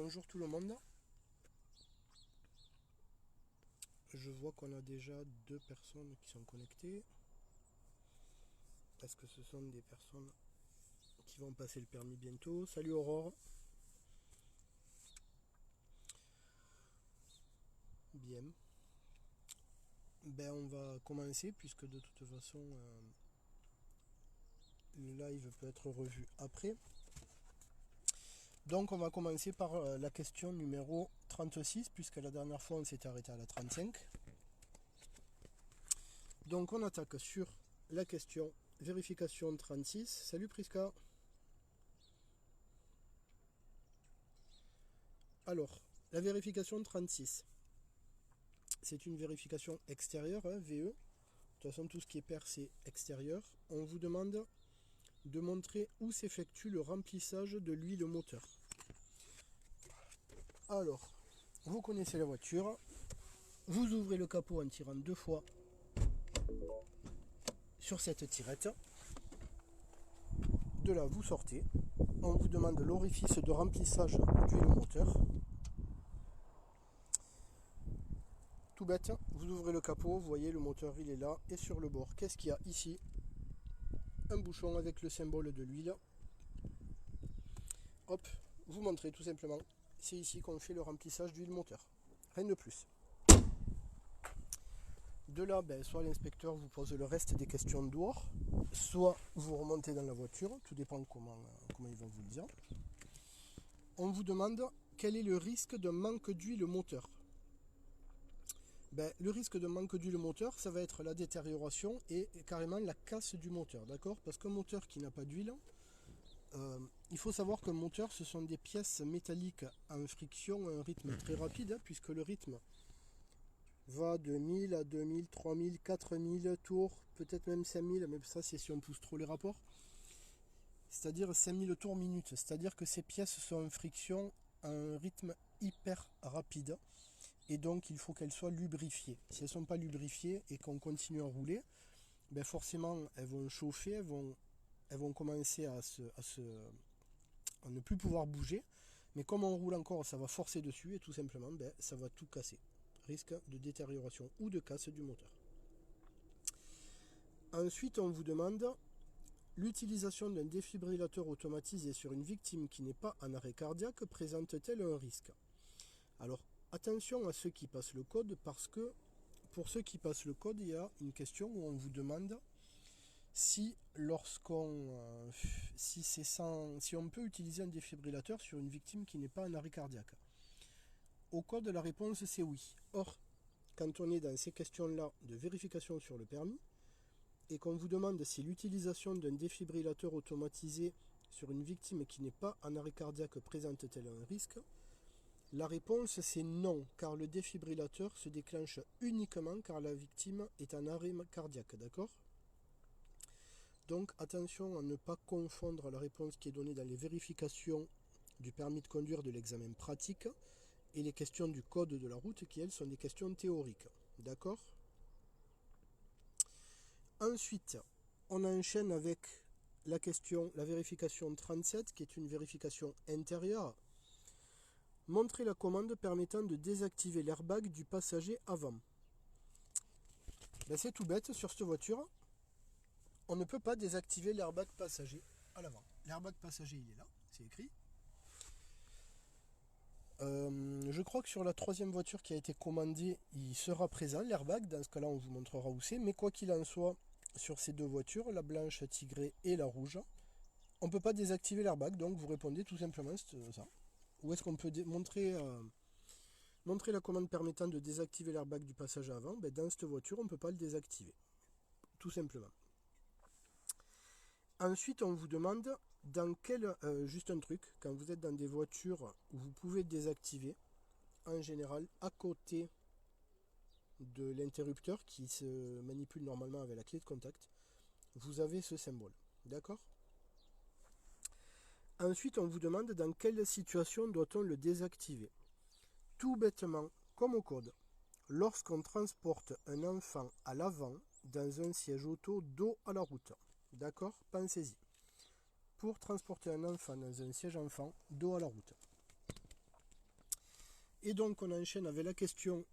bonjour tout le monde. Je vois qu'on a déjà 2 personnes qui sont connectées. Est-ce que ce sont des personnes qui vont passer le permis bientôt? Salut Aurore. Bien. Ben on va commencer puisque de toute façon le live peut être revu après. Donc on va commencer par la question numéro 36 puisque la dernière fois on s'était arrêté à la 35. Donc on attaque sur la question vérification 36. Salut Priska. Alors, la vérification 36, c'est une vérification extérieure, hein, VE. De toute façon, tout ce qui est pair, c'est extérieur. On vous demande de montrer où s'effectue le remplissage de l'huile moteur. Alors, vous connaissez la voiture. Vous ouvrez le capot en tirant 2 fois sur cette tirette. De là, vous sortez. On vous demande l'orifice de remplissage d'huile moteur. Tout bête, vous ouvrez le capot, vous voyez le moteur il est là et sur le bord. Qu'est-ce qu'il y a ici? Un bouchon avec le symbole de l'huile. Hop, vous montrez tout simplement. C'est ici qu'on fait le remplissage d'huile moteur. Rien de plus. De là, soit l'inspecteur vous pose le reste des questions dehors, soit vous remontez dans la voiture, tout dépend comment il va vous le dire. On vous demande quel est le risque de manque d'huile moteur. Le risque de manque d'huile moteur, ça va être la détérioration et carrément la casse du moteur, d'accord? Parce qu'un moteur qui n'a pas d'huile, il faut savoir qu'un moteur, ce sont des pièces métalliques en friction à un rythme très rapide, puisque le rythme va de 1000 à 2000, 3000, 4000 tours, peut-être même 5000, mais ça c'est si on pousse trop les rapports. C'est-à-dire 5000 tours minute, c'est-à-dire que ces pièces sont en friction à un rythme hyper rapide. Et donc il faut qu'elles soient lubrifiées. Si elles ne sont pas lubrifiées et qu'on continue à rouler, forcément elles vont chauffer, elles vont commencer à ne plus pouvoir bouger. Mais comme on roule encore, ça va forcer dessus et tout simplement ça va tout casser. Risque de détérioration ou de casse du moteur. Ensuite on vous demande l'utilisation d'un défibrillateur automatisé sur une victime qui n'est pas en arrêt cardiaque présente-t-elle un risque? Alors attention à ceux qui passent le code, parce que pour ceux qui passent le code, il y a une question où on vous demande si on peut utiliser un défibrillateur sur une victime qui n'est pas en arrêt cardiaque. Au code, la réponse c'est oui. Or, quand on est dans ces questions-là de vérification sur le permis, et qu'on vous demande si l'utilisation d'un défibrillateur automatisé sur une victime qui n'est pas en arrêt cardiaque présente-t-elle un risque, la réponse c'est non, car le défibrillateur se déclenche uniquement car la victime est en arrêt cardiaque, d'accord? Donc attention à ne pas confondre la réponse qui est donnée dans les vérifications du permis de conduire de l'examen pratique et les questions du code de la route qui, elles, sont des questions théoriques, d'accord? Ensuite, on enchaîne avec la vérification 37, qui est une vérification intérieure. Montrez la commande permettant de désactiver l'airbag du passager avant. C'est tout bête, sur cette voiture, on ne peut pas désactiver l'airbag passager à l'avant. L'airbag passager, il est là, c'est écrit. Je crois que sur la 3e voiture qui a été commandée, il sera présent, l'airbag. Dans ce cas-là, on vous montrera où c'est. Mais quoi qu'il en soit, sur ces 2 voitures, la blanche tigrée et la rouge, on ne peut pas désactiver l'airbag. Donc vous répondez tout simplement ça. Où est-ce qu'on peut montrer la commande permettant de désactiver l'airbag du passager avant? Dans cette voiture, on ne peut pas le désactiver. Tout simplement. Ensuite, on vous demande juste un truc, quand vous êtes dans des voitures où vous pouvez désactiver, en général, à côté de l'interrupteur qui se manipule normalement avec la clé de contact, vous avez ce symbole. D'accord? Ensuite, on vous demande dans quelle situation doit-on le désactiver. Tout bêtement, comme au code, lorsqu'on transporte un enfant à l'avant dans un siège auto dos à la route. D'accord? Pensez-y. Pour transporter un enfant dans un siège enfant dos à la route. Et donc on enchaîne avec la question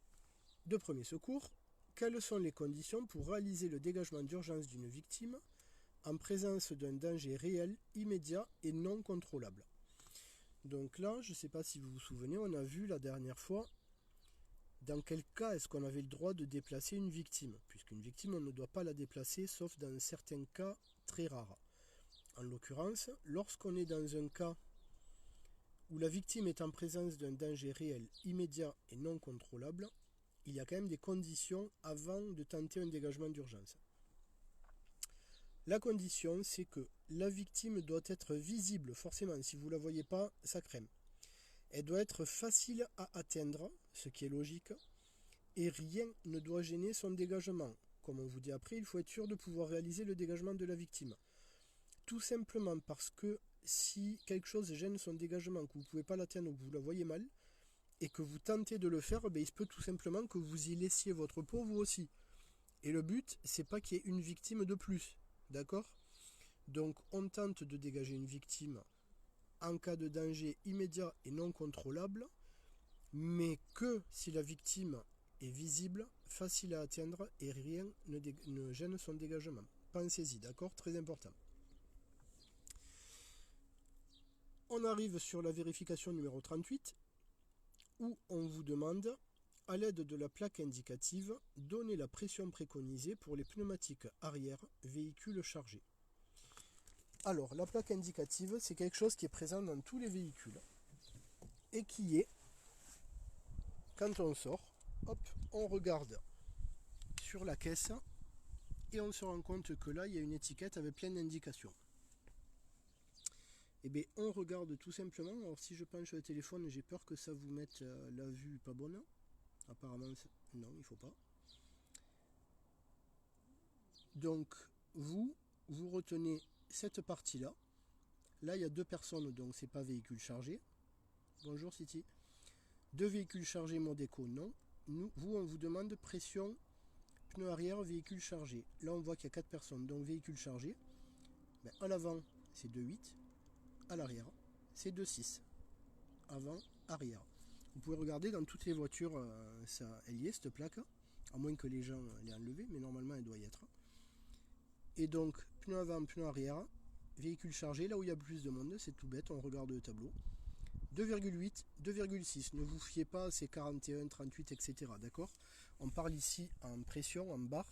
de premier secours. Quelles sont les conditions pour réaliser le dégagement d'urgence d'une victime en présence d'un danger réel, immédiat et non contrôlable? Donc là, je ne sais pas si vous vous souvenez, on a vu la dernière fois dans quel cas est-ce qu'on avait le droit de déplacer une victime, puisqu'une victime, on ne doit pas la déplacer, sauf dans certains cas très rares. En l'occurrence, lorsqu'on est dans un cas où la victime est en présence d'un danger réel, immédiat et non contrôlable, il y a quand même des conditions avant de tenter un dégagement d'urgence. La condition, c'est que la victime doit être visible, forcément, si vous ne la voyez pas, ça crème. Elle doit être facile à atteindre, ce qui est logique, et rien ne doit gêner son dégagement. Comme on vous dit après, il faut être sûr de pouvoir réaliser le dégagement de la victime. Tout simplement parce que si quelque chose gêne son dégagement, que vous ne pouvez pas l'atteindre ou que vous la voyez mal, et que vous tentez de le faire, il se peut tout simplement que vous y laissiez votre peau vous aussi. Et le but, c'est pas qu'il y ait une victime de plus. D'accord? Donc on tente de dégager une victime en cas de danger immédiat et non contrôlable, mais que si la victime est visible, facile à atteindre et rien ne gêne son dégagement. Pensez-y, d'accord? Très important. On arrive sur la vérification numéro 38, où on vous demande, à l'aide de la plaque indicative, donnez la pression préconisée pour les pneumatiques arrière véhicules chargés. Alors, la plaque indicative, c'est quelque chose qui est présent dans tous les véhicules et qui est, quand on sort, hop, on regarde sur la caisse et on se rend compte que là, il y a une étiquette avec plein d'indications. Et bien, on regarde tout simplement. Alors, si je penche le téléphone, j'ai peur que ça vous mette la vue pas bonne. Apparemment, non, il ne faut pas. Donc, vous retenez cette partie-là. Là, il y a 2 personnes, donc c'est pas véhicule chargé. Bonjour City. 2 véhicules chargés Modeco, non. Vous, on vous demande pression, pneu arrière, véhicule chargé. Là, on voit qu'il y a 4 personnes, donc véhicule chargé. Ben, à l'avant, c'est 2,8. À l'arrière, c'est 2,6. Avant, arrière. Vous pouvez regarder dans toutes les voitures, elle y est, cette plaque. À moins que les gens l'aient enlevée, mais normalement, elle doit y être. Et donc, pneu avant, pneu arrière, véhicule chargé, là où il y a plus de monde, c'est tout bête, on regarde le tableau. 2,8, 2,6, ne vous fiez pas à ces 41, 38, etc. D'accord? On parle ici en pression, en bar.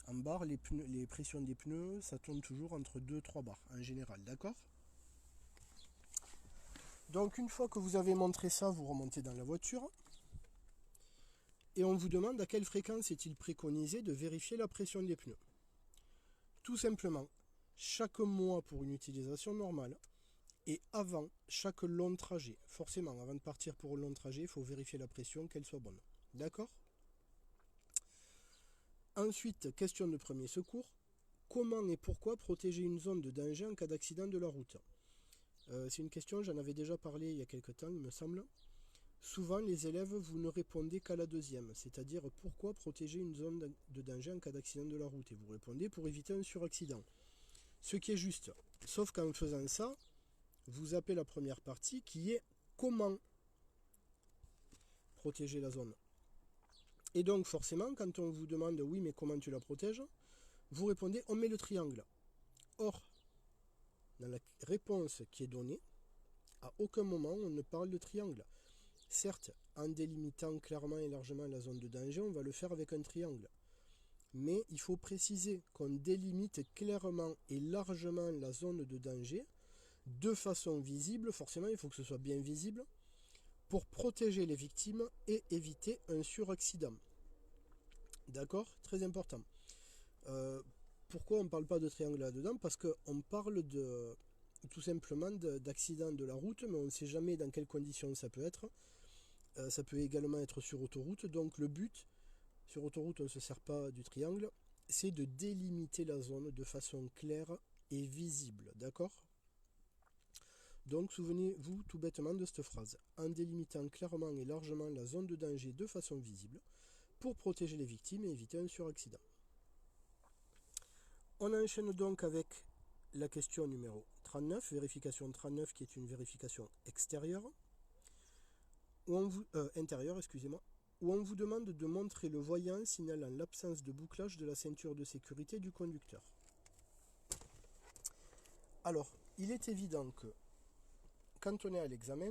En bar, les pressions des pneus, ça tourne toujours entre 2 et 3 bars, en général, d'accord? Donc, une fois que vous avez montré ça, vous remontez dans la voiture. Et on vous demande à quelle fréquence est-il préconisé de vérifier la pression des pneus. Tout simplement, chaque mois pour une utilisation normale et avant chaque long trajet. Forcément, avant de partir pour un long trajet, il faut vérifier la pression, qu'elle soit bonne. D'accord? Ensuite, question de premier secours. Comment et pourquoi protéger une zone de danger en cas d'accident de la route? C'est une question, j'en avais déjà parlé il y a quelques temps, il me semble. Souvent, les élèves, vous ne répondez qu'à la deuxième, c'est-à-dire pourquoi protéger une zone de danger en cas d'accident de la route. Et vous répondez pour éviter un suraccident. Ce qui est juste. Sauf qu'en faisant ça, vous zappez la première partie qui est comment protéger la zone. Et donc, forcément, quand on vous demande oui, mais comment tu la protèges, vous répondez on met le triangle. Or, dans la réponse qui est donnée, à aucun moment on ne parle de triangle. Certes, en délimitant clairement et largement la zone de danger, on va le faire avec un triangle. Mais il faut préciser qu'on délimite clairement et largement la zone de danger de façon visible. Forcément, il faut que ce soit bien visible pour protéger les victimes et éviter un suraccident. D'accord? Très important. Pourquoi on ne parle pas de triangle là-dedans? Parce qu'on parle tout simplement d'accident de la route, mais on ne sait jamais dans quelles conditions ça peut être. Ça peut également être sur autoroute. Donc le but, sur autoroute, on ne se sert pas du triangle, c'est de délimiter la zone de façon claire et visible. D'accord? Donc souvenez-vous tout bêtement de cette phrase. En délimitant clairement et largement la zone de danger de façon visible pour protéger les victimes et éviter un suraccident. On enchaîne donc avec la question numéro 39, vérification 39 qui est une vérification extérieure. intérieur, excusez-moi, où on vous demande de montrer le voyant signalant l'absence de bouclage de la ceinture de sécurité du conducteur. Alors, il est évident que quand on est à l'examen,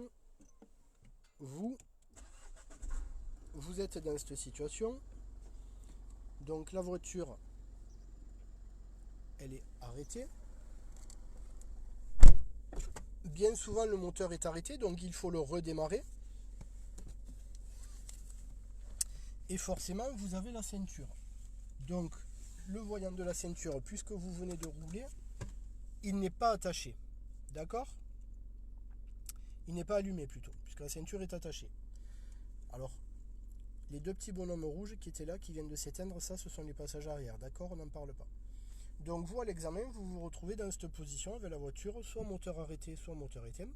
vous êtes dans cette situation. Donc la voiture, elle est arrêtée. Bien souvent, le moteur est arrêté, donc il faut le redémarrer. Et forcément, vous avez la ceinture. Donc, le voyant de la ceinture, puisque vous venez de rouler, il n'est pas attaché. D'accord? Il n'est pas allumé plutôt, puisque la ceinture est attachée. Alors, les deux petits bonhommes rouges qui étaient là, qui viennent de s'éteindre, ça, ce sont les passages arrière. D'accord? On n'en parle pas. Donc, vous, à l'examen, vous vous retrouvez dans cette position avec la voiture, soit moteur arrêté, soit moteur éteint.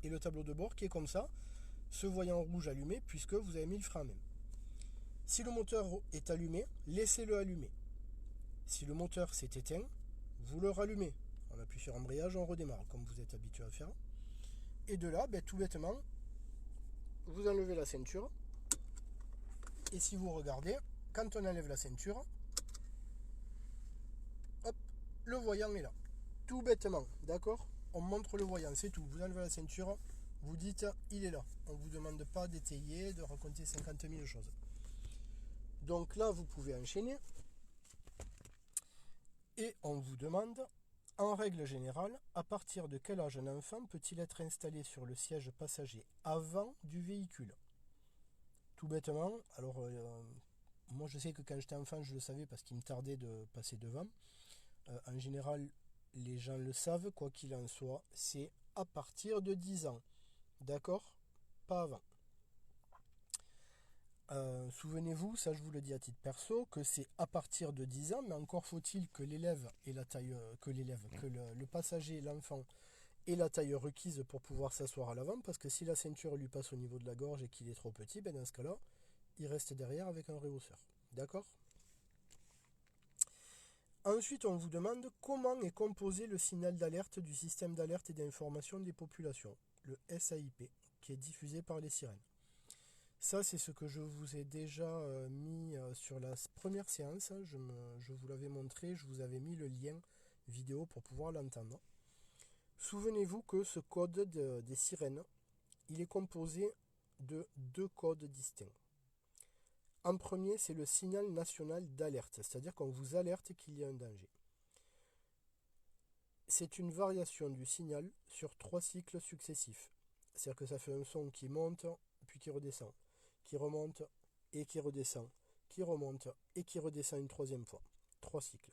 Et le tableau de bord qui est comme ça, ce voyant rouge allumé, puisque vous avez mis le frein à main. Si le moteur est allumé, laissez-le allumer. Si le moteur s'est éteint, vous le rallumez. On appuie sur embrayage, on redémarre, comme vous êtes habitué à faire. Et de là, tout bêtement, vous enlevez la ceinture. Et si vous regardez, quand on enlève la ceinture, hop, le voyant est là. Tout bêtement, d'accord? On montre le voyant, c'est tout. Vous enlevez la ceinture, vous dites, il est là. On ne vous demande pas d'étayer, de raconter 50 000 choses. Donc là, vous pouvez enchaîner. Et on vous demande, en règle générale, à partir de quel âge un enfant peut-il être installé sur le siège passager avant du véhicule? Tout bêtement, alors moi je sais que quand j'étais enfant, je le savais parce qu'il me tardait de passer devant. En général, les gens le savent, quoi qu'il en soit, c'est à partir de 10 ans. D'accord? Pas avant. Souvenez-vous, ça je vous le dis à titre perso, que c'est à partir de 10 ans, mais encore faut-il que l'élève ait la taille, que le passager, l'enfant, ait la taille requise pour pouvoir s'asseoir à l'avant, parce que si la ceinture lui passe au niveau de la gorge et qu'il est trop petit, dans ce cas-là, il reste derrière avec un rehausseur. D'accord? Ensuite, on vous demande comment est composé le signal d'alerte du système d'alerte et d'information des populations, le SAIP, qui est diffusé par les sirènes. Ça, c'est ce que je vous ai déjà mis sur la première séance. Je vous l'avais montré, je vous avais mis le lien vidéo pour pouvoir l'entendre. Souvenez-vous que ce code des sirènes, il est composé de deux codes distincts. En premier, c'est le signal national d'alerte, c'est-à-dire qu'on vous alerte qu'il y a un danger. C'est une variation du signal sur 3 cycles successifs. C'est-à-dire que ça fait un son qui monte, puis qui redescend, qui remonte et qui redescend, qui remonte et qui redescend une 3e fois. 3 cycles.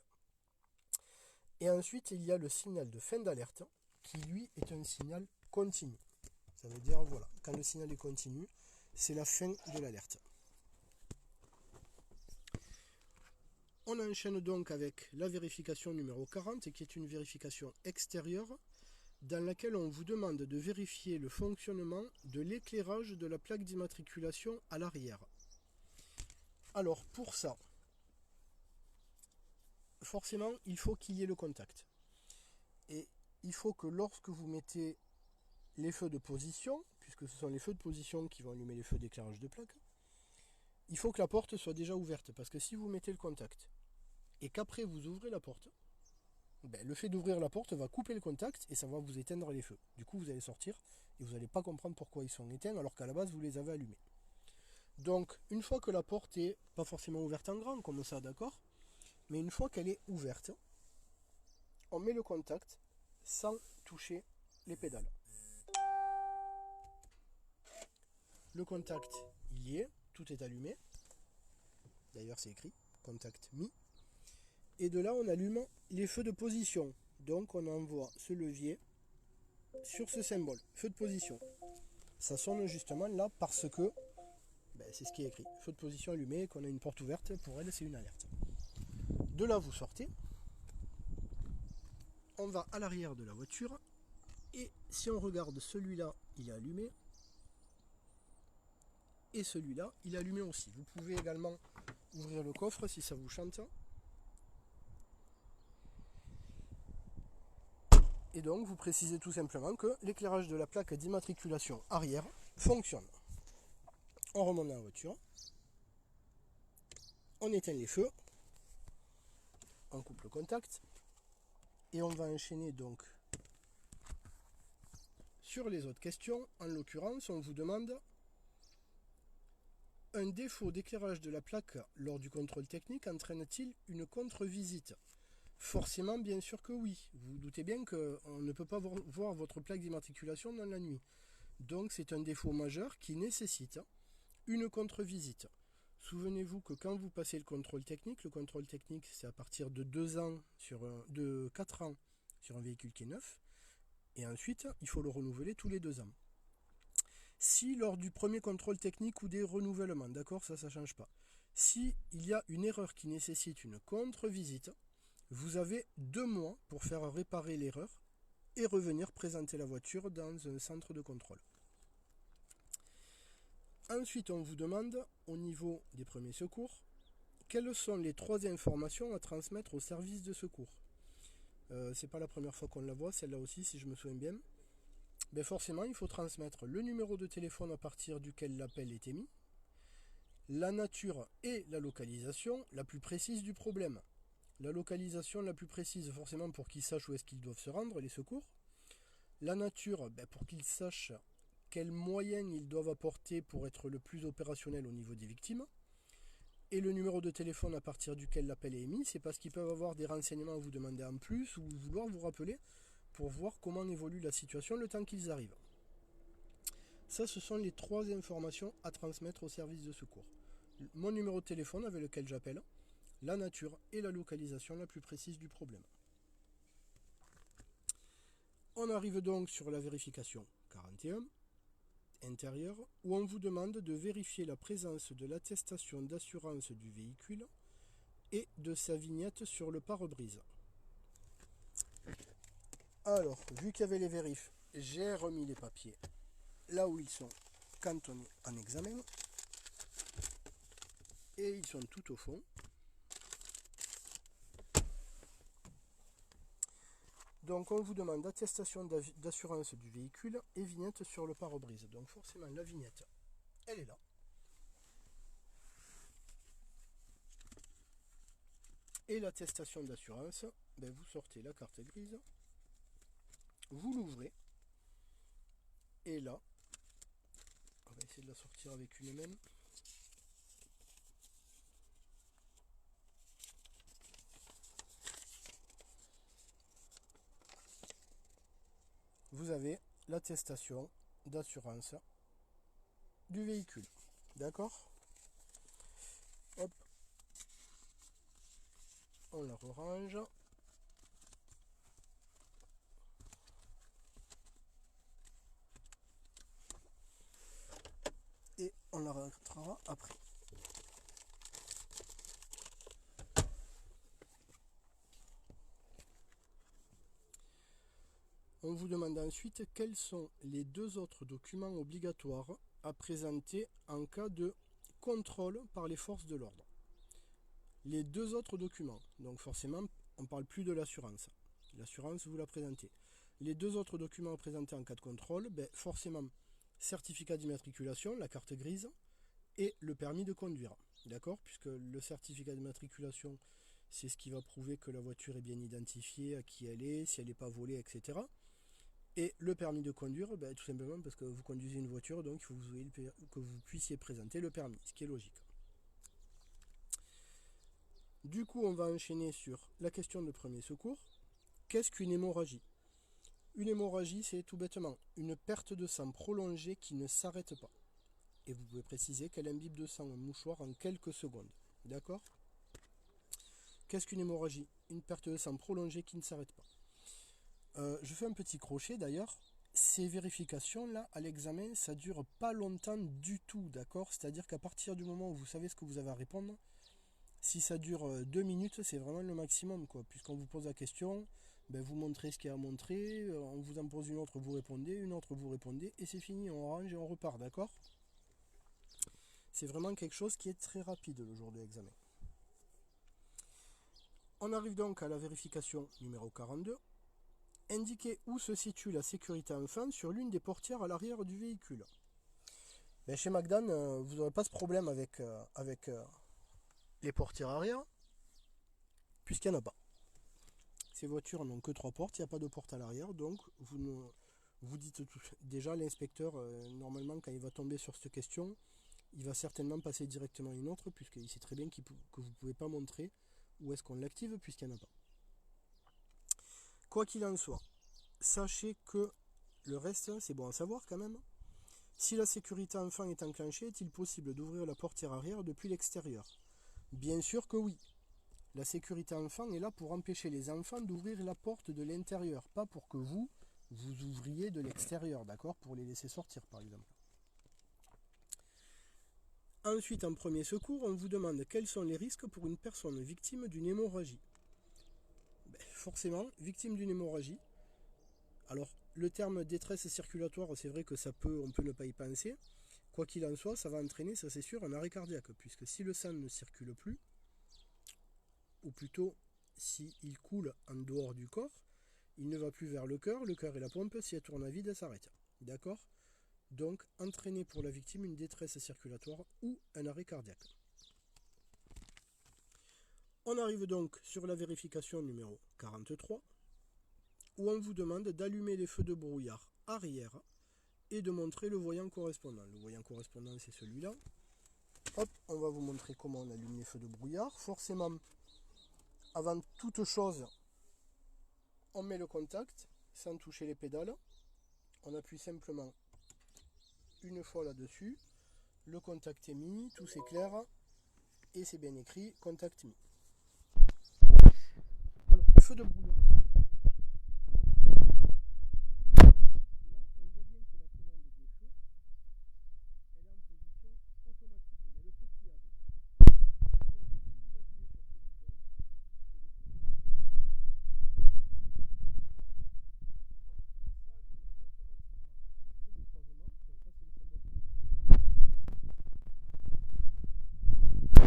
Et ensuite, il y a le signal de fin d'alerte, qui lui est un signal continu. Ça veut dire, voilà, quand le signal est continu, c'est la fin de l'alerte. On enchaîne donc avec la vérification numéro 40, qui est une vérification extérieure, dans laquelle on vous demande de vérifier le fonctionnement de l'éclairage de la plaque d'immatriculation à l'arrière. Alors pour ça, forcément, il faut qu'il y ait le contact. Et il faut que lorsque vous mettez les feux de position, puisque ce sont les feux de position qui vont allumer les feux d'éclairage de plaque, il faut que la porte soit déjà ouverte, parce que si vous mettez le contact et qu'après vous ouvrez la porte, le fait d'ouvrir la porte va couper le contact et ça va vous éteindre les feux. Du coup, vous allez sortir et vous n'allez pas comprendre pourquoi ils sont éteints alors qu'à la base, vous les avez allumés. Donc, une fois que la porte est pas forcément ouverte en grand comme ça, d'accord? Mais une fois qu'elle est ouverte, on met le contact sans toucher les pédales. Le contact, il y est, tout est allumé. D'ailleurs, c'est écrit, contact mis. Et de là, on allume les feux de position. Donc, on envoie ce levier sur ce symbole, feu de position. Ça sonne justement là parce que c'est ce qui est écrit. Feu de position allumé, qu'on a une porte ouverte, pour elle, c'est une alerte. De là, vous sortez. On va à l'arrière de la voiture. Et si on regarde celui-là, il est allumé. Et celui-là, il est allumé aussi. Vous pouvez également ouvrir le coffre si ça vous chante. Et donc, vous précisez tout simplement que l'éclairage de la plaque d'immatriculation arrière fonctionne. On remonte dans la voiture, on éteint les feux, on coupe le contact, et on va enchaîner donc sur les autres questions. En l'occurrence, on vous demande un défaut d'éclairage de la plaque lors du contrôle technique entraîne-t-il une contre-visite? Forcément, bien sûr que oui. Vous vous doutez bien qu'on ne peut pas voir votre plaque d'immatriculation dans la nuit. Donc c'est un défaut majeur qui nécessite une contre-visite. Souvenez-vous que quand vous passez le contrôle technique c'est à partir de 4 ans sur un véhicule qui est neuf. Et ensuite, il faut le renouveler tous les 2 ans. Si lors du premier contrôle technique ou des renouvellements, d'accord, ça ne change pas. Si il y a une erreur qui nécessite une contre-visite, vous avez 2 mois pour faire réparer l'erreur et revenir présenter la voiture dans un centre de contrôle. Ensuite, on vous demande, au niveau des premiers secours, quelles sont les 3 informations à transmettre au service de secours. C'est pas la première fois qu'on la voit, celle-là aussi, si je me souviens bien. Ben forcément, il faut transmettre le numéro de téléphone à partir duquel l'appel est émis, la nature et la localisation la plus précise du problème. La localisation la plus précise, forcément, pour qu'ils sachent où est-ce qu'ils doivent se rendre, les secours. La nature, ben pour qu'ils sachent quels moyens ils doivent apporter pour être le plus opérationnel au niveau des victimes. Et le numéro de téléphone à partir duquel l'appel est émis, c'est parce qu'ils peuvent avoir des renseignements à vous demander en plus ou vouloir vous rappeler pour voir comment évolue la situation le temps qu'ils arrivent. Ça, ce sont les 3 informations à transmettre au service de secours. Mon numéro de téléphone avec lequel j'appelle, la nature et la localisation la plus précise du problème. On arrive donc sur la vérification 41. Intérieur, où on vous demande de vérifier la présence de l'attestation d'assurance du véhicule et de sa vignette sur le pare-brise. Alors, vu qu'il y avait les vérifs, j'ai remis les papiers là où ils sont quand on est en examen. Et ils sont tout au fond. Donc on vous demande attestation d'assurance du véhicule et vignette sur le pare-brise. Donc forcément la vignette, elle est là. Et l'attestation d'assurance, ben vous sortez la carte grise, vous l'ouvrez, et là, on va essayer de la sortir avec une main. Vous avez l'attestation d'assurance du véhicule. D'accord? Hop. On la range. Et on la rentrera après. On vous demande ensuite quels sont les 2 autres documents obligatoires à présenter en cas de contrôle par les forces de l'ordre. Les 2 autres documents, donc forcément on ne parle plus de l'assurance. L'assurance vous la présentez. Les 2 autres documents à présenter en cas de contrôle, ben forcément certificat d'immatriculation, la carte grise, et le permis de conduire. D'accord? Puisque le certificat d'immatriculation, c'est ce qui va prouver que la voiture est bien identifiée, à qui elle est, si elle n'est pas volée, etc. Et le permis de conduire, ben, tout simplement parce que vous conduisez une voiture, donc il faut que vous puissiez présenter le permis, ce qui est logique. Du coup, on va enchaîner sur la question de premier secours. Qu'est-ce qu'une hémorragie? Une hémorragie, c'est tout bêtement une perte de sang prolongée qui ne s'arrête pas. Et vous pouvez préciser qu'elle imbibe de sang un mouchoir en quelques secondes. D'accord? Qu'est-ce qu'une hémorragie? Une perte de sang prolongée qui ne s'arrête pas. Je fais un petit crochet d'ailleurs. Ces vérifications-là, à l'examen, ça dure pas longtemps du tout, d'accord? C'est-à-dire qu'à partir du moment où vous savez ce que vous avez à répondre, si ça dure 2 minutes, c'est vraiment le maximum, quoi. Puisqu'on vous pose la question, ben vous montrez ce qu'il y a à montrer, on vous en pose une autre, vous répondez, une autre, vous répondez, et c'est fini, on range et on repart, d'accord? C'est vraiment quelque chose qui est très rapide le jour de l'examen. On arrive donc à la vérification numéro 42. Indiquez où se situe la sécurité enfant sur l'une des portières à l'arrière du véhicule. Ben, chez McDan, vous n'aurez pas ce problème avec les portières arrière, puisqu'il n'y en a pas. Ces voitures n'ont que 3 portes, il n'y a pas de porte à l'arrière, donc vous dites tout. Déjà l'inspecteur, normalement quand il va tomber sur cette question, il va certainement passer directement à une autre, puisqu'il sait très bien que vous ne pouvez pas montrer où est-ce qu'on l'active, puisqu'il n'y en a pas. Quoi qu'il en soit, sachez que le reste, c'est bon à savoir quand même. Si la sécurité enfant est enclenchée, est-il possible d'ouvrir la portière arrière depuis l'extérieur? Bien sûr que oui. La sécurité enfant est là pour empêcher les enfants d'ouvrir la porte de l'intérieur, pas pour que vous ouvriez de l'extérieur, d'accord? Pour les laisser sortir par exemple. Ensuite, en premier secours, on vous demande quels sont les risques pour une personne victime d'une hémorragie. Forcément, victime d'une hémorragie. Alors, le terme détresse circulatoire, c'est vrai que on peut ne pas y penser. Quoi qu'il en soit, ça va entraîner, ça c'est sûr, un arrêt cardiaque, puisque si le sang ne circule plus, ou plutôt s'il coule en dehors du corps, il ne va plus vers le cœur et la pompe, si elle tourne à vide, elle s'arrête. D'accord? Donc, entraîner pour la victime une détresse circulatoire ou un arrêt cardiaque. On arrive donc sur la vérification numéro 43, où on vous demande d'allumer les feux de brouillard arrière et de montrer le voyant correspondant. Le voyant correspondant, c'est celui-là. Hop, on va vous montrer comment on allume les feux de brouillard. Forcément, avant toute chose, on met le contact sans toucher les pédales. On appuie simplement une fois là-dessus. Le contact est mis, tout s'éclaire et c'est bien écrit contact mis. Alors, le feu de brouillard.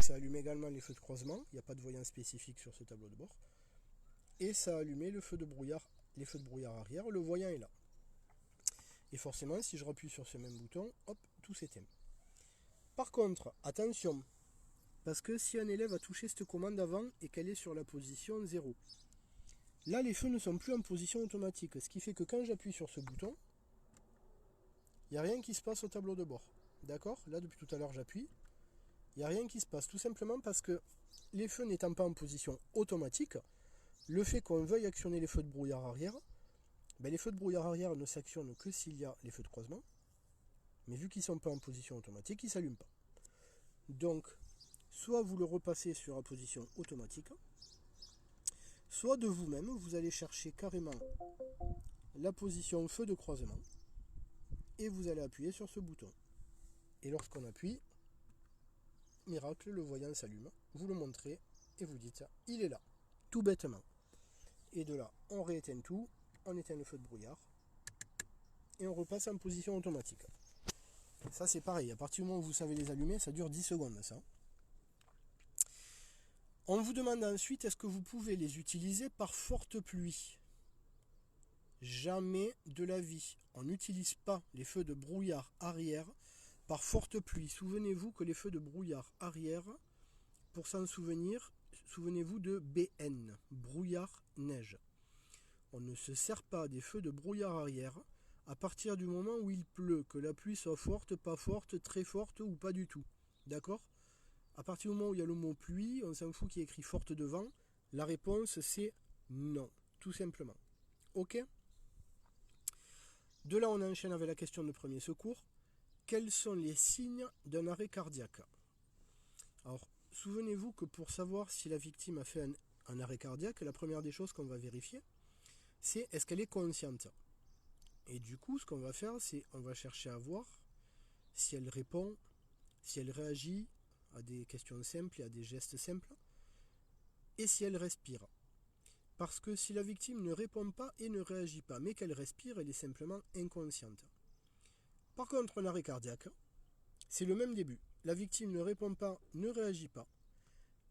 Ça allume également les feux de croisement, il n'y a pas de voyant spécifique sur ce tableau de bord. Et ça a allumé le feu de brouillard, les feux de brouillard arrière, le voyant est là. Et forcément, si je rappuie sur ce même bouton, hop, tout s'éteint. Par contre, attention, parce que si un élève a touché cette commande avant et qu'elle est sur la position 0, là les feux ne sont plus en position automatique, ce qui fait que quand j'appuie sur ce bouton, il n'y a rien qui se passe au tableau de bord. D'accord? Là depuis tout à l'heure j'appuie, il n'y a rien qui se passe, tout simplement parce que les feux n'étant pas en position automatique, le fait qu'on veuille actionner les feux de brouillard arrière, les feux de brouillard arrière ne s'actionnent que s'il y a les feux de croisement, mais vu qu'ils ne sont pas en position automatique, ils ne s'allument pas. Donc, soit vous le repassez sur la position automatique, soit de vous-même, vous allez chercher carrément la position feu de croisement, et vous allez appuyer sur ce bouton. Et lorsqu'on appuie, miracle, le voyant s'allume, vous le montrez, et vous dites, il est là, tout bêtement. Et de là, on rééteint tout, on éteint le feu de brouillard, et on repasse en position automatique. Ça c'est pareil, à partir du moment où vous savez les allumer, ça dure 10 secondes ça. On vous demande ensuite, est-ce que vous pouvez les utiliser par forte pluie? Jamais de la vie, on n'utilise pas les feux de brouillard arrière par forte pluie. Souvenez-vous que les feux de brouillard arrière, pour s'en souvenir, souvenez-vous de BN, brouillard-neige. On ne se sert pas des feux de brouillard arrière à partir du moment où il pleut, que la pluie soit forte, pas forte, très forte ou pas du tout. D'accord? À partir du moment où il y a le mot pluie, on s'en fout qu'il y ait écrit forte devant, la réponse c'est non, tout simplement. Ok? De là on enchaîne avec la question de premier secours. Quels sont les signes d'un arrêt cardiaque? Alors, souvenez-vous que pour savoir si la victime a fait un arrêt cardiaque, la première des choses qu'on va vérifier, c'est est-ce qu'elle est consciente. Et du coup, ce qu'on va faire, c'est on va chercher à voir si elle répond, si elle réagit à des questions simples et à des gestes simples, et si elle respire. Parce que si la victime ne répond pas et ne réagit pas, mais qu'elle respire, elle est simplement inconsciente. Par contre, un arrêt cardiaque, c'est le même début. La victime ne répond pas, ne réagit pas,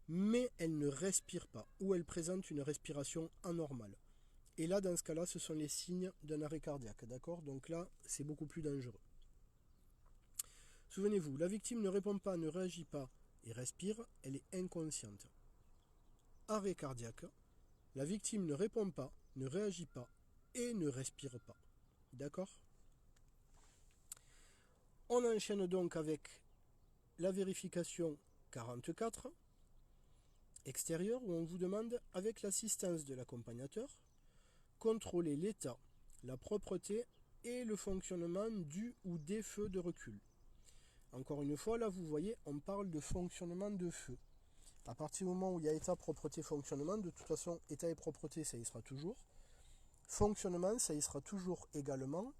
mais elle ne respire pas, ou elle présente une respiration anormale. Et là, dans ce cas-là, ce sont les signes d'un arrêt cardiaque, d'accord? Donc là, c'est beaucoup plus dangereux. Souvenez-vous, la victime ne répond pas, ne réagit pas et respire, elle est inconsciente. Arrêt cardiaque, la victime ne répond pas, ne réagit pas et ne respire pas. D'accord? On enchaîne donc avec la vérification 44, extérieure, où on vous demande, avec l'assistance de l'accompagnateur, contrôler l'état, la propreté et le fonctionnement du ou des feux de recul. Encore une fois, là, vous voyez, on parle de fonctionnement de feu. À partir du moment où il y a état, propreté, fonctionnement, de toute façon, état et propreté, ça y sera toujours. Fonctionnement, ça y sera toujours également,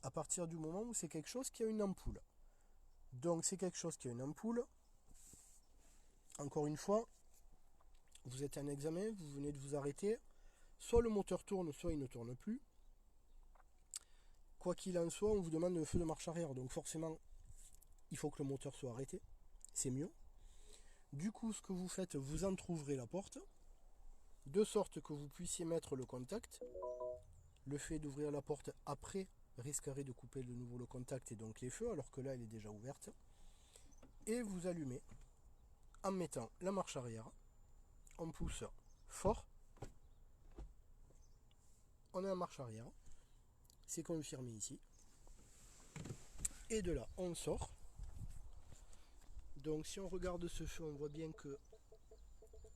à partir du moment où c'est quelque chose qui a une ampoule. Donc, c'est quelque chose qui a une ampoule. Encore une fois, vous êtes en examen, vous venez de vous arrêter. Soit le moteur tourne, soit il ne tourne plus. Quoi qu'il en soit, on vous demande le feu de marche arrière. Donc, forcément, il faut que le moteur soit arrêté. C'est mieux. Du coup, ce que vous faites, vous entrouvrez la porte, de sorte que vous puissiez mettre le contact. Le fait d'ouvrir la porte après risquerait de couper de nouveau le contact et donc les feux, alors que là, elle est déjà ouverte. Et vous allumez en mettant la marche arrière. On pousse fort. On est en marche arrière. C'est confirmé ici. Et de là, on sort. Donc si on regarde ce feu, on voit bien que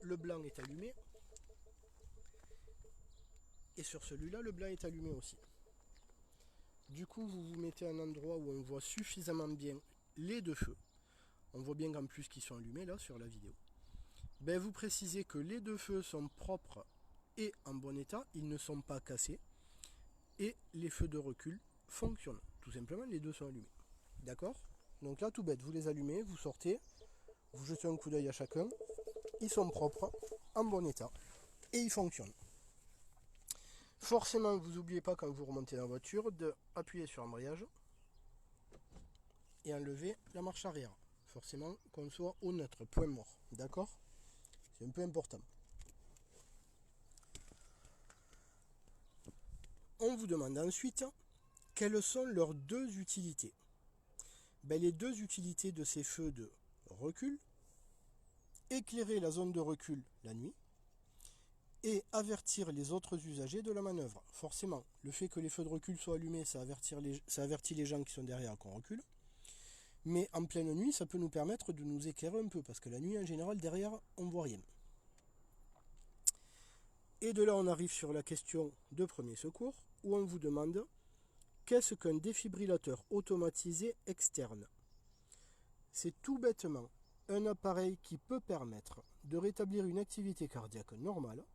le blanc est allumé. Et sur celui-là, le blanc est allumé aussi. Du coup, vous vous mettez à un endroit où on voit suffisamment bien les deux feux. On voit bien qu'en plus qu'ils sont allumés là sur la vidéo. Ben, vous précisez que les deux feux sont propres et en bon état, ils ne sont pas cassés. Et les feux de recul fonctionnent. Tout simplement, les deux sont allumés. D'accord? Donc là, tout bête, vous les allumez, vous sortez, vous jetez un coup d'œil à chacun. Ils sont propres, en bon état, et ils fonctionnent. Forcément, vous n'oubliez pas quand vous remontez dans la voiture d'appuyer sur l'embrayage et enlever la marche arrière. Forcément, qu'on soit au neutre, point mort. D'accord? C'est un peu important. On vous demande ensuite quelles sont leurs deux utilités. Ben, les deux utilités de ces feux de recul: éclairer la zone de recul la nuit et avertir les autres usagers de la manœuvre. Forcément, le fait que les feux de recul soient allumés, ça avertit les gens qui sont derrière qu'on recule. Mais en pleine nuit, ça peut nous permettre de nous éclairer un peu, parce que la nuit, en général, derrière, on ne voit rien. Et de là, on arrive sur la question de premier secours, où on vous demande qu'est-ce qu'un défibrillateur automatisé externe. C'est tout bêtement un appareil qui peut permettre de rétablir une activité cardiaque normale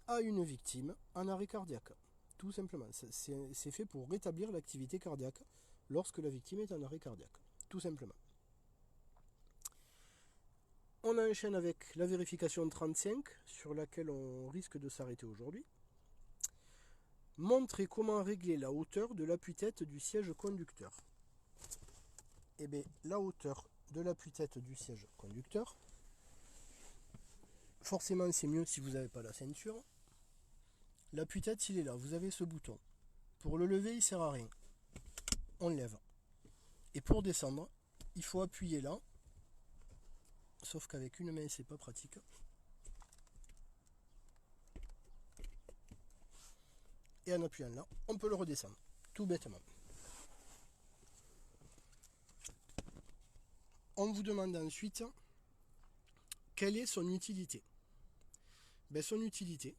à une victime en arrêt cardiaque. Tout simplement, c'est fait pour rétablir l'activité cardiaque lorsque la victime est en arrêt cardiaque. Tout simplement. On enchaîne avec la vérification 35, sur laquelle on risque de s'arrêter aujourd'hui. Montrer comment régler la hauteur de l'appui-tête du siège conducteur. Eh bien, la hauteur de l'appui-tête du siège conducteur, forcément c'est mieux si vous n'avez pas la ceinture. L'appui-tête, il est là, vous avez ce bouton. Pour le lever, il ne sert à rien. On lève. Et pour descendre, il faut appuyer là. Sauf qu'avec une main, c'est pas pratique. Et en appuyant là, on peut le redescendre. Tout bêtement. On vous demande ensuite quelle est son utilité. Ben, son utilité,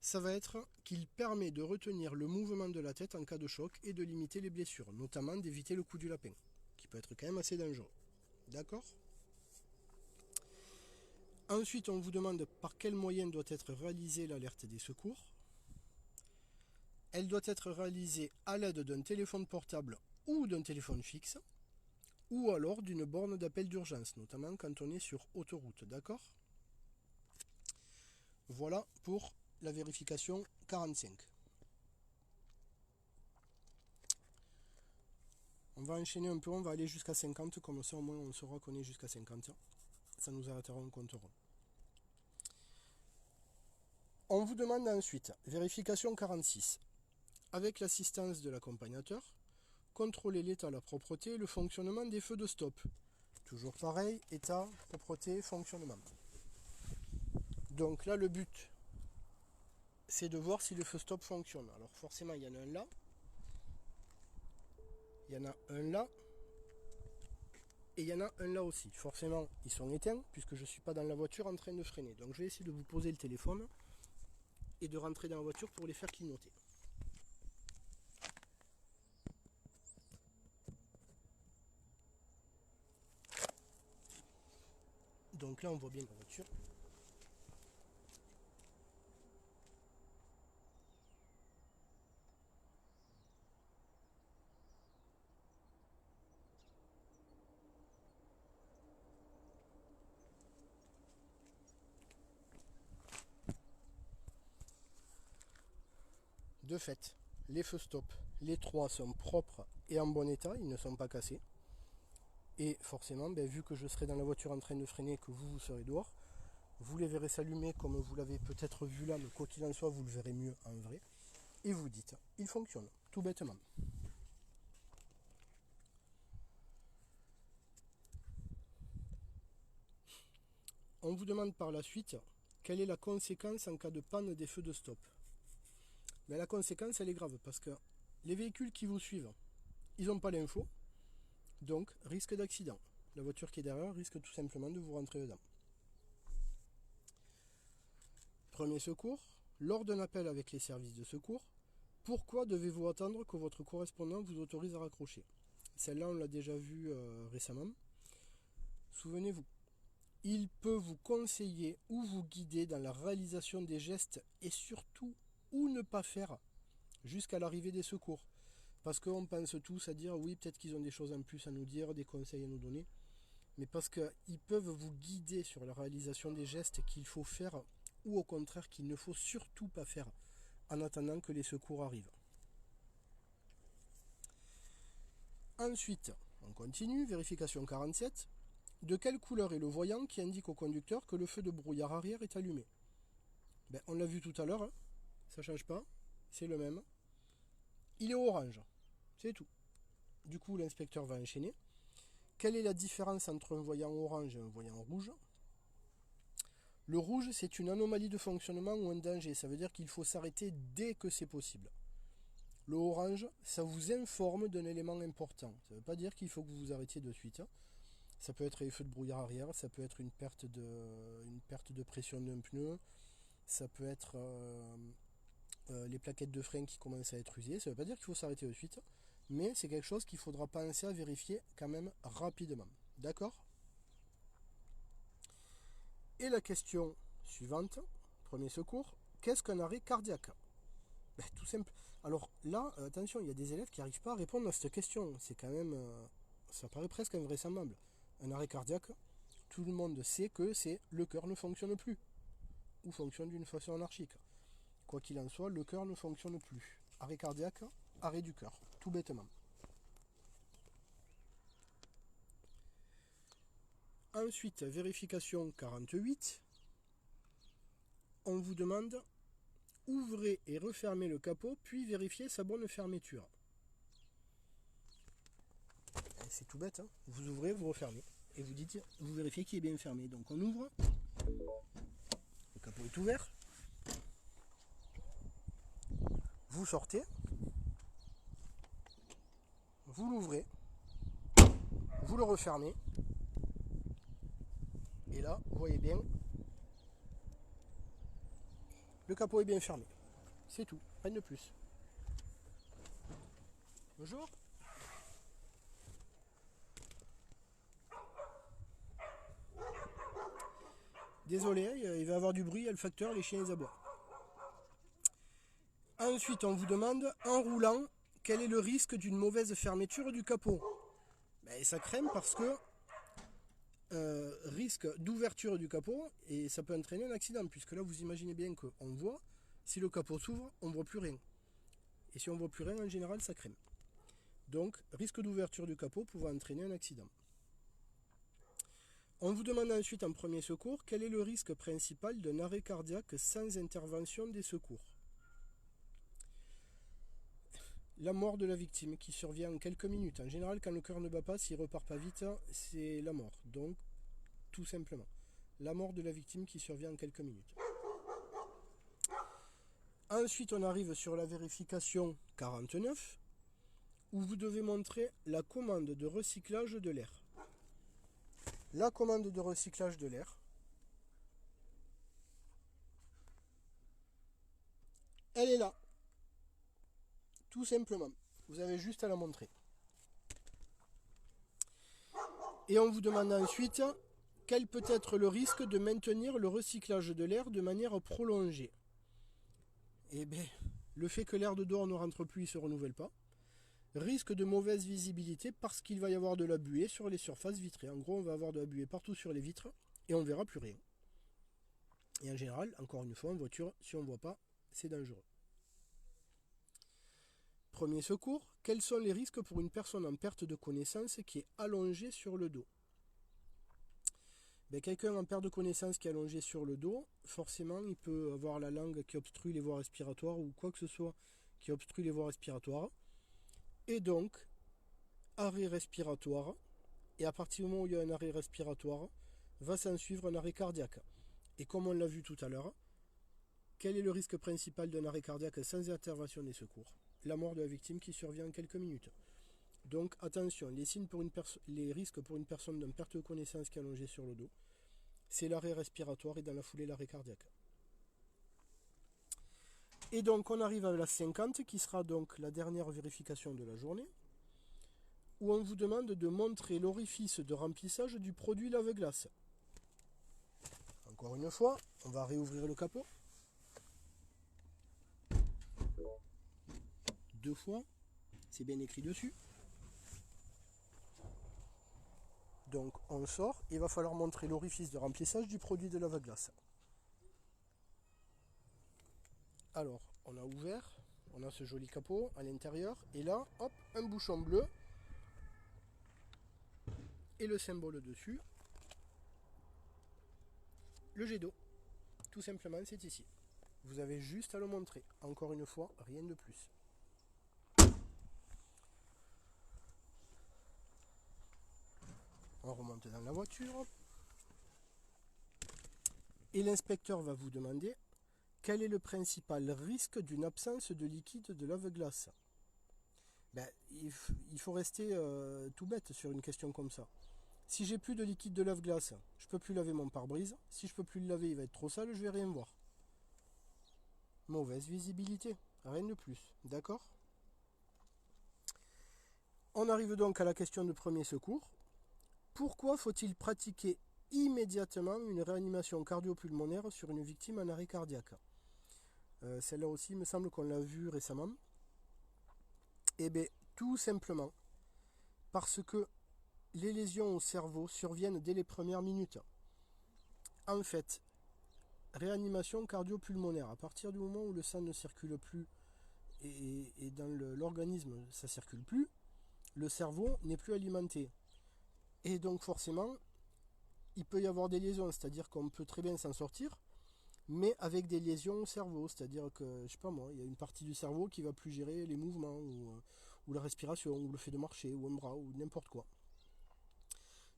ça va être qu'il permet de retenir le mouvement de la tête en cas de choc et de limiter les blessures, notamment d'éviter le coup du lapin, qui peut être quand même assez dangereux. D'accord? Ensuite, on vous demande par quel moyen doit être réalisée l'alerte des secours. Elle doit être réalisée à l'aide d'un téléphone portable ou d'un téléphone fixe, ou alors d'une borne d'appel d'urgence, notamment quand on est sur autoroute. D'accord? Voilà pour la vérification 45. On va enchaîner un peu, on va aller jusqu'à 50, comme ça au moins on saura qu'on est jusqu'à 50. Ça nous arrêtera un compte rond. On vous demande ensuite, vérification 46, avec l'assistance de l'accompagnateur, contrôler l'état, la propreté et le fonctionnement des feux de stop. Toujours pareil, état, propreté, fonctionnement. Donc là, le but, c'est de voir si le feu stop fonctionne. Alors forcément, il y en a un là. Il y en a un là. Et il y en a un là aussi. Forcément, ils sont éteints puisque je ne suis pas dans la voiture en train de freiner. Donc je vais essayer de vous poser le téléphone et de rentrer dans la voiture pour les faire clignoter. Donc là, on voit bien la voiture. De fait, les feux stop, les trois sont propres et en bon état, ils ne sont pas cassés. Et forcément, vu que je serai dans la voiture en train de freiner et que vous serez dehors, vous les verrez s'allumer comme vous l'avez peut-être vu là, mais quoi qu'il en soit, vous le verrez mieux en vrai. Et vous dites, il fonctionne, tout bêtement. On vous demande par la suite, quelle est la conséquence en cas de panne des feux de stop? La conséquence, elle est grave, parce que les véhicules qui vous suivent, ils n'ont pas l'info, donc risque d'accident. La voiture qui est derrière risque tout simplement de vous rentrer dedans. Premier secours, lors d'un appel avec les services de secours, pourquoi devez-vous attendre que votre correspondant vous autorise à raccrocher? Celle-là, on l'a déjà vue récemment. Souvenez-vous, il peut vous conseiller ou vous guider dans la réalisation des gestes et surtout où ne pas faire jusqu'à l'arrivée des secours. Parce qu'on pense tous à dire oui, peut-être qu'ils ont des choses en plus à nous dire, des conseils à nous donner, mais parce qu'ils peuvent vous guider sur la réalisation des gestes qu'il faut faire ou au contraire qu'il ne faut surtout pas faire en attendant que les secours arrivent. Ensuite, on continue, vérification 47. De quelle couleur est le voyant qui indique au conducteur que le feu de brouillard arrière est allumé? On l'a vu tout à l'heure, hein, ça ne change pas, c'est le même. Il est orange, c'est tout. Du coup, l'inspecteur va enchaîner. Quelle est la différence entre un voyant orange et un voyant rouge? Le rouge, c'est une anomalie de fonctionnement ou un danger, ça veut dire qu'il faut s'arrêter dès que c'est possible. Le orange, ça vous informe d'un élément important. Ça ne veut pas dire qu'il faut que vous vous arrêtiez de suite. Ça peut être les feux de brouillard arrière, ça peut être une perte de pression d'un pneu, ça peut être les plaquettes de frein qui commencent à être usées. Ça ne veut pas dire qu'il faut s'arrêter de suite, mais c'est quelque chose qu'il faudra penser à vérifier quand même rapidement. D'accord? Et la question suivante, premier secours, qu'est-ce qu'un arrêt cardiaque? Tout simple. Alors là, attention, il y a des élèves qui n'arrivent pas à répondre à cette question. C'est quand même, ça paraît presque invraisemblable. Un arrêt cardiaque, tout le monde sait que c'est le cœur ne fonctionne plus, ou fonctionne d'une façon anarchique. Quoi qu'il en soit, le cœur ne fonctionne plus. Arrêt cardiaque, arrêt du cœur, tout bêtement. Ensuite, vérification 48. On vous demande ouvrez et refermez le capot, puis vérifiez sa bonne fermeture. C'est tout bête, hein. Vous ouvrez, vous refermez, et vous dites, vous vérifiez qu'il est bien fermé. Donc on ouvre, le capot est ouvert, vous sortez, vous l'ouvrez, vous le refermez, et là, vous voyez bien, le capot est bien fermé. C'est tout, rien de plus. Bonjour. Désolé, il va y avoir du bruit, il y a le facteur, les chiens les aboient. Ensuite, on vous demande, en roulant, quel est le risque d'une mauvaise fermeture du capot? Ça craint parce que risque d'ouverture du capot, et ça peut entraîner un accident, puisque là, vous imaginez bien qu'on voit, si le capot s'ouvre, on ne voit plus rien. Et si on ne voit plus rien, en général, ça craint. Donc, risque d'ouverture du capot pouvant entraîner un accident. On vous demande ensuite en premier secours, quel est le risque principal d'un arrêt cardiaque sans intervention des secours? la mort de la victime qui survient en quelques minutes. En général, quand le cœur ne bat pas, s'il repart pas vite, c'est la mort. Donc, tout simplement, la mort de la victime qui survient en quelques minutes. Ensuite, on arrive sur la vérification 49, où vous devez montrer la commande de recyclage de l'air. La commande de recyclage de l'air, elle est là. Tout simplement. Vous avez juste à la montrer. Et on vous demande ensuite quel peut être le risque de maintenir le recyclage de l'air de manière prolongée. Eh bien, le fait que l'air de dehors ne rentre plus, il ne se renouvelle pas. Risque de mauvaise visibilité parce qu'il va y avoir de la buée sur les surfaces vitrées. En gros, on va avoir de la buée partout sur les vitres et on ne verra plus rien. Et en général, encore une fois, en voiture, si on ne voit pas, c'est dangereux. Premier secours, quels sont les risques pour une personne en perte de connaissance qui est allongée sur le dos? Quelqu'un en perte de connaissance qui est allongé sur le dos, forcément, il peut avoir la langue qui obstrue les voies respiratoires ou quoi que ce soit qui obstrue les voies respiratoires. Et donc, arrêt respiratoire. Et à partir du moment où il y a un arrêt respiratoire, va s'en suivre un arrêt cardiaque. Et comme on l'a vu tout à l'heure, quel est le risque principal d'un arrêt cardiaque sans intervention des secours? La mort de la victime qui survient en quelques minutes. Donc attention, les risques pour une personne d'une perte de connaissance qui est allongée sur le dos, c'est l'arrêt respiratoire et dans la foulée l'arrêt cardiaque. Et donc on arrive à la 50 qui sera donc la dernière vérification de la journée, où on vous demande de montrer l'orifice de remplissage du produit lave-glace. Encore une fois, on va réouvrir le capot. 2 fois, c'est bien écrit dessus. Donc on sort, il va falloir montrer l'orifice de remplissage du produit de lave-glace. Alors, on a ouvert, on a ce joli capot à l'intérieur, et là, hop, un bouchon bleu, et le symbole dessus, le jet d'eau. Tout simplement, c'est ici. Vous avez juste à le montrer. Encore une fois, rien de plus. On remonte dans la voiture. Et l'inspecteur va vous demander quel est le principal risque d'une absence de liquide de lave-glace. Il faut rester tout bête sur une question comme ça. Si j'ai plus de liquide de lave-glace, je peux plus laver mon pare-brise. Si je peux plus le laver, il va être trop sale, je vais rien voir. Mauvaise visibilité, rien de plus. D'accord? On arrive donc à la question de premier secours. Pourquoi faut-il pratiquer immédiatement une réanimation cardio-pulmonaire sur une victime en arrêt cardiaque? Celle-là aussi, il me semble qu'on l'a vue récemment. Eh bien, tout simplement parce que les lésions au cerveau surviennent dès les premières minutes. En fait, réanimation cardio-pulmonaire, à partir du moment où le sang ne circule plus et dans l'organisme ça ne circule plus, le cerveau n'est plus alimenté. Et donc forcément, il peut y avoir des lésions, c'est-à-dire qu'on peut très bien s'en sortir, mais avec des lésions au cerveau, c'est-à-dire que, je sais pas moi, il y a une partie du cerveau qui va plus gérer les mouvements, ou la respiration, ou le fait de marcher, ou un bras, ou n'importe quoi.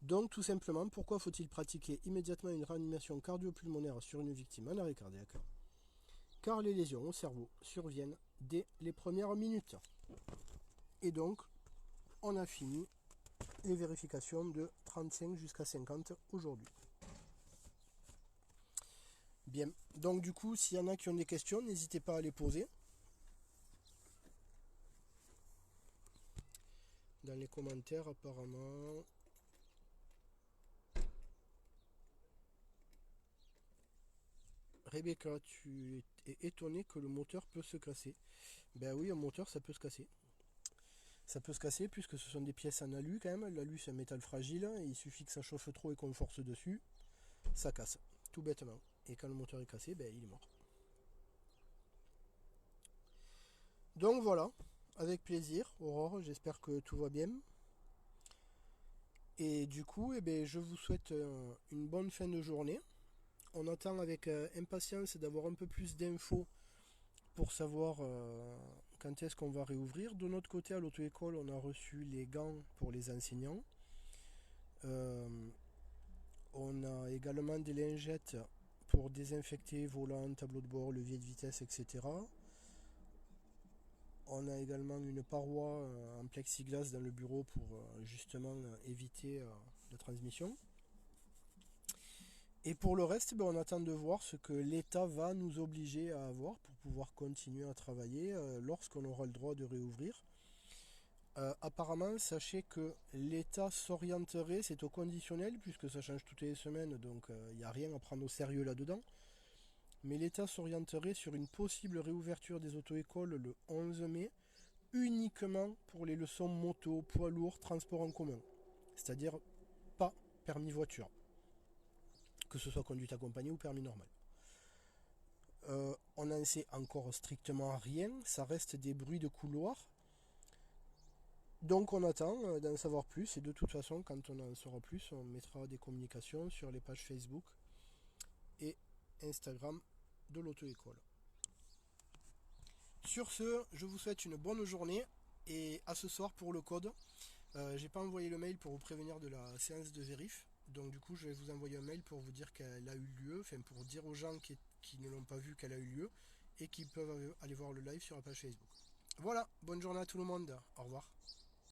Donc tout simplement, pourquoi faut-il pratiquer immédiatement une réanimation cardio-pulmonaire sur une victime en arrêt cardiaque? Car les lésions au cerveau surviennent dès les premières minutes. Et donc, on a fini les vérifications de 35 jusqu'à 50 aujourd'hui. Bien, donc du coup, s'il y en a qui ont des questions, n'hésitez pas à les poser dans les commentaires apparemment. Rebecca, tu es étonné que le moteur peut se casser. Ben oui, un moteur, ça peut se casser. Ça peut se casser puisque ce sont des pièces en alu quand même. L'alu, c'est un métal fragile. Et il suffit que ça chauffe trop et qu'on force dessus. Ça casse, tout bêtement. Et quand le moteur est cassé, ben, il est mort. Donc voilà, avec plaisir, Aurore, j'espère que tout va bien. Et du coup, je vous souhaite une bonne fin de journée. On attend avec impatience d'avoir un peu plus d'infos pour savoir quand est-ce qu'on va réouvrir. De notre côté, à l'auto-école, on a reçu les gants pour les enseignants. On a également des lingettes pour désinfecter volant, tableau de bord, levier de vitesse, etc. On a également une paroi en plexiglas dans le bureau pour justement éviter la transmission. Et pour le reste, on attend de voir ce que l'État va nous obliger à avoir pour pouvoir continuer à travailler lorsqu'on aura le droit de réouvrir. Apparemment, sachez que l'État s'orienterait, c'est au conditionnel, puisque ça change toutes les semaines, donc il n'y a rien à prendre au sérieux là-dedans. Mais l'État s'orienterait sur une possible réouverture des auto-écoles le 11 mai, uniquement pour les leçons moto, poids lourd, transport en commun. C'est-à-dire pas permis voiture, que ce soit conduite accompagnée ou permis normal. On n'en sait encore strictement rien, ça reste des bruits de couloir. Donc on attend d'en savoir plus et de toute façon quand on en saura plus on mettra des communications sur les pages Facebook et Instagram de l'auto-école. Sur ce, je vous souhaite une bonne journée et à ce soir pour le code. J'ai pas envoyé le mail pour vous prévenir de la séance de vérif, donc du coup je vais vous envoyer un mail pour vous dire qu'elle a eu lieu, enfin pour dire aux gens qui ne l'ont pas vu qu'elle a eu lieu et qui peuvent aller voir le live sur la page Facebook. Voilà, bonne journée à tout le monde, au revoir.